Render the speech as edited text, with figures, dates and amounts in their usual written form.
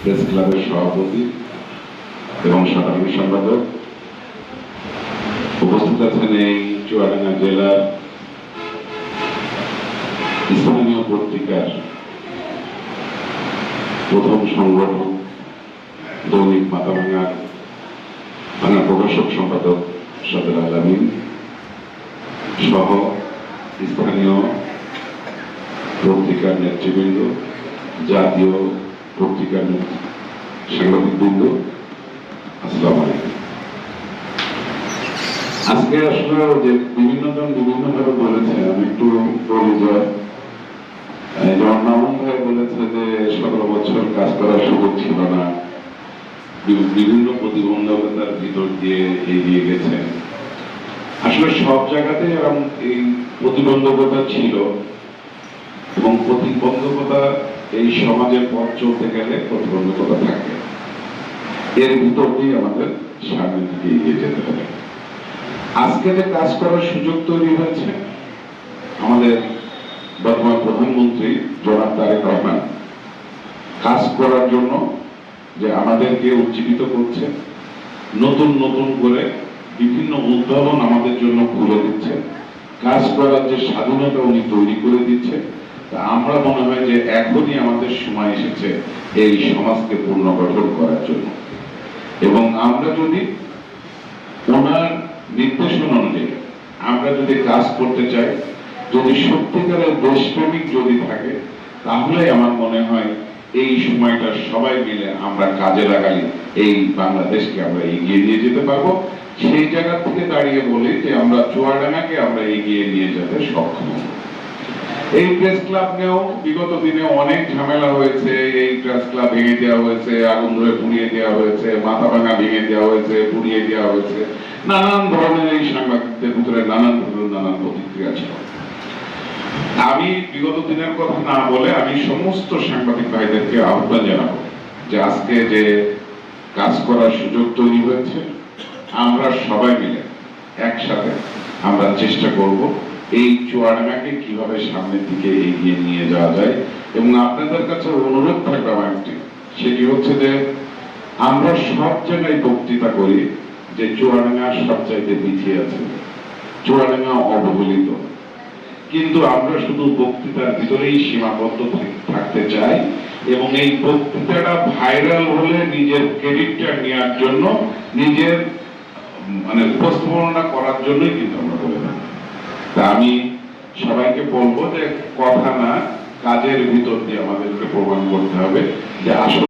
Press ক্লাবের সভাপতি এবং সাধারণ সম্পাদক, উপস্থিত আছেন এই চুয়াডাঙ্গা জেলার স্থানীয় পত্রিকার প্রথম সংগঠক দৈনিক মাথাভাঙার প্রকাশক সম্পাদক সদর আলামিন সহ স্থানীয় পত্রিকার নেতৃবৃন্দ, জাতীয় পত্রিকার সাংবাদিকবৃন্দ, আসসালামু আলাইকুম। আজকে আসলে যে বিভিন্নজন বিভিন্নভাবে বলেছে, আমি একটু বলি যে মামুন ভাই বলেছে যে 17 বছর কাজ করার সুযোগ ছিল না, বিভিন্ন প্রতিবন্ধকতার ভিতর দিয়ে এগিয়ে গেছেন। আসলে সব জায়গাতে এরকম এই প্রতিবন্ধকতা ছিল এবং প্রতিবন্ধকতা এই সমাজের পথ চলতে গেলে প্রতিবন্ধকতা থাকে, এর ভিতর দিয়ে আমাদের সামনের দিকে এগিয়ে যেতে হবে। আজকে যে কাজ করার সুযোগ তৈরি হয়েছে, আমাদের বর্তমান প্রধানমন্ত্রী জনাব তারেক রহমান কাজ করার জন্য যে আমাদেরকে উজ্জীবিত করছে, নতুন নতুন করে বিভিন্ন উদ্ভাবন আমাদের জন্য খুলে দিচ্ছে, কাজ করার যে স্বাধীনতা উনি তৈরি করে দিচ্ছে, তা আমরা মনে হয় যে এখনই আমাদের সময় এসেছে এই সমাজকে পুনর্গঠন করার জন্য। এবং আমরা যদি ওনার নির্দেশনা অনুযায়ী আমরা যদি কাজ করতে চাই, যদি সত্যিকারের দেশপ্রেমিক যদি থাকে, তাহলে আমার মনে হয় এই সময়টা সবাই মিলে আমরা কাজে লাগালে এই বাংলাদেশকে আমরা এগিয়ে নিয়ে যেতে পারবো। সেই জায়গা থেকে দাঁড়িয়ে বলি যে আমরা চুয়াডাঙ্গাকে আমরা এগিয়ে নিয়ে যেতে সক্ষম। এই প্রেস ক্লাব নিয়েও বিগত দিনে অনেক ঝামেলা হয়েছে। এই প্রেস ক্লাব ভেঙে দেওয়া হয়েছে, আগুন ধরে পুড়িয়ে দেওয়া হয়েছে, মাথাভাঙা ভেঙে দেওয়া হয়েছে, পুড়িয়ে দেওয়া হয়েছে, নানান ধরনের এই সাংবাদিকদের ভিতরে নানান প্রতিক্রিয়া ছিল। আমি বিগত দিনের কথা না বলে আমি সমস্ত সাংবাদিক ভাইদেরকে আহ্বান জানাবো যে আজকে যে কাজ করার সুযোগ তৈরি হয়েছে, আমরা সবাই মিলে একসাথে আমরা চেষ্টা করব এই চুয়াডাঙ্গাকে কিভাবে সামনের দিকে এগিয়ে নিয়ে যাওয়া যায়। এবং আপনাদের কাছে অনুরোধ থাকবে আমার একটি, সেটি হচ্ছে যে আমরা সব জায়গায় বক্তৃতা করি যে চুয়াডাঙ্গা সবচাইতে পিছিয়ে আছে, চুয়াডাঙ্গা অবহেলিত, কিন্তু আমরা শুধু বক্তৃতার ভিতরেই সীমাবদ্ধ থাকতে চাই এবং এই বক্তৃতাটা ভাইরাল হলে নিজের ক্রেডিটটা নেওয়ার জন্য, নিজের উপস্থাপনা করার জন্যই কিন্তু আমরা বলে থাকি। তা আমি সবাইকে বলবো যে কথা না, কাজের ভিতর দিয়ে আমাদেরকে প্রমাণ করতে হবে যে আসলে